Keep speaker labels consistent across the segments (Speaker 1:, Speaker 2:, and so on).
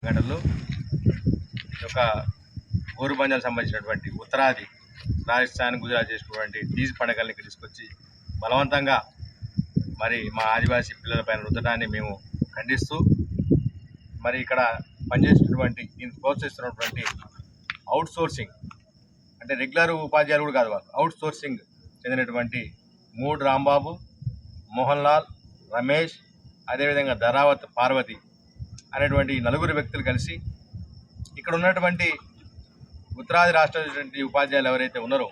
Speaker 1: గంటల్లో ఒక గోరుబంజాలకు సంబంధించినటువంటి ఉత్తరాది రాజస్థాన్ గుజరాత్ చేసినటువంటి తీజ్ పండుగల్ని తీసుకొచ్చి బలవంతంగా మరి మా ఆదివాసీ పిల్లలపైన రుద్దడాన్ని మేము ఖండిస్తూ మరి ఇక్కడ పనిచేస్తున్నటువంటి దీన్ని ప్రోత్సహిస్తున్నటువంటి అవుట్ సోర్సింగ్ అంటే రెగ్యులర్ ఉపాధ్యాయులు కూడా కాదు, వాళ్ళు అవుట్ సోర్సింగ్ చెందినటువంటి మూడు రాంబాబు, మోహన్ లాల్, రమేష్, అదేవిధంగా ధరావత్ పార్వతి అనేటువంటి నలుగురు వ్యక్తులు కలిసి ఇక్కడ ఉన్నటువంటి ఉత్తరాది రాష్ట్రాల ఉపాధ్యాయులు ఎవరైతే ఉన్నారో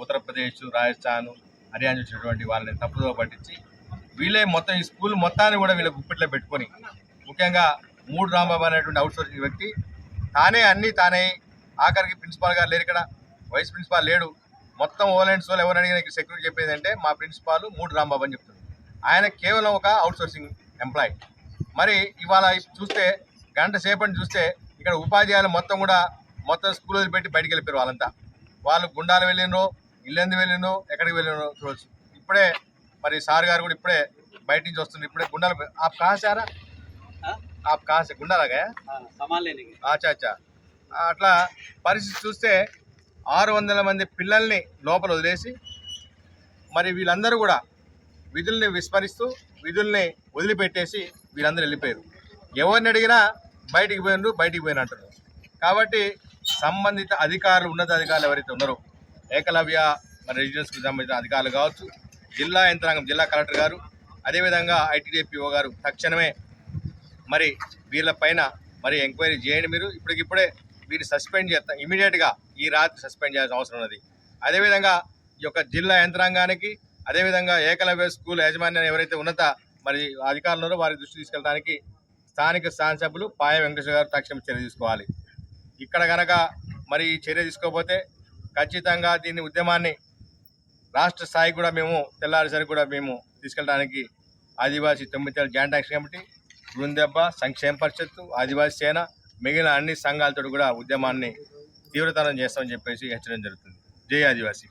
Speaker 1: ఉత్తరప్రదేశ్, రాజస్థాన్, హర్యానా వచ్చినటువంటి వాళ్ళని తప్పుదో పట్టించి వీళ్ళే మొత్తం ఈ స్కూల్ మొత్తాన్ని కూడా వీళ్ళ గుప్పిట్లో పెట్టుకొని, ముఖ్యంగా మూడు రాంబాబు అనేటువంటి అవుట్ సోర్సింగ్ వ్యక్తి తానే ఆఖరికి ప్రిన్సిపాల్ గారు లేరు, ఇక్కడ వైస్ ప్రిన్సిపాల్ లేడు, మొత్తం ఓల్ అండ్ సోల్ ఎవరు అడిగిన సెక్యూరిటీ చెప్పేది అంటే మా ప్రిన్సిపాల్ మూడు రాంబాబు అని చెప్తుంది. ఆయన కేవలం ఒక అవుట్ సోర్సింగ్ ఎంప్లాయీ. మరి ఇవాళ చూస్తే గంట సేపటి చూస్తే ఇక్కడ ఉపాధ్యాయులు మొత్తం స్కూల్ వదిలిపెట్టి బయటికి వెళ్ళిపోయారు. వాళ్ళంతా వాళ్ళు గుండాలు వెళ్ళినో, ఇల్లెందు వెళ్ళినో, ఎక్కడికి వెళ్ళినో చూడవచ్చు. ఇప్పుడే మరి సార్ గారు కూడా ఇప్పుడే బయట నుంచి వస్తుంది. ఇప్పుడే గుండాలు ఆప్ కాసారా ఆప్ కాసే గుండాలాగా అచ్చా అట్లా పరిస్థితి చూస్తే 600 మంది పిల్లల్ని లోపల వదిలేసి మరి వీళ్ళందరూ కూడా విధుల్ని విస్మరిస్తూ విధుల్ని వదిలిపెట్టేసి వీళ్ళందరూ వెళ్ళిపోయారు. ఎవరిని అడిగినా బయటికి పోయినట్టు. కాబట్టి సంబంధిత అధికారులు, ఉన్నత అధికారులు ఎవరైతే ఉన్నారో ఏకలవ్య మరి రెసిడెన్స్కి సంబంధించిన అధికారులు కావచ్చు, జిల్లా యంత్రాంగం, జిల్లా కలెక్టర్ గారు, అదేవిధంగా ఐటీడీపీఓ గారు తక్షణమే మరి వీళ్ళపైన మరి ఎంక్వైరీ చేయండి. మీరు ఇప్పటికిప్పుడే వీరిని సస్పెండ్ చేస్తాం, ఇమీడియట్గా ఈ రాత్రి సస్పెండ్ చేయాల్సిన అవసరం ఉన్నది. అదేవిధంగా ఈ యొక్క జిల్లా యంత్రాంగానికి, అదేవిధంగా ఏకలవ్య స్కూల్ యాజమాన్యం ఎవరైతే ఉన్నత మరి అధికారులు ఉన్నారో వారి దృష్టి తీసుకెళ్ళడానికి స్థానిక శాసనసభ్యులు పాయ వెంకటేశ్వర గారు తక్షణం చర్య తీసుకోవాలి. ఇక్కడ కనుక మరి చర్య తీసుకోకపోతే ఖచ్చితంగా దీన్ని ఉద్యమాన్ని రాష్ట్ర స్థాయికి కూడా మేము తెల్లారిసరికి కూడా మేము తీసుకెళ్ళడానికి ఆదివాసీ 9 జాయింట్ యాక్షన్ కమిటీ, బృందెబ్బ, సంక్షేమ పరిషత్తు, ఆదివాసీ సేన, మిగిలిన అన్ని సంఘాలతో కూడా ఉద్యమాన్ని తీవ్రతరం చేస్తామని చెప్పేసి హెచ్చరించడం జరుగుతుంది. జై ఆదివాసీ.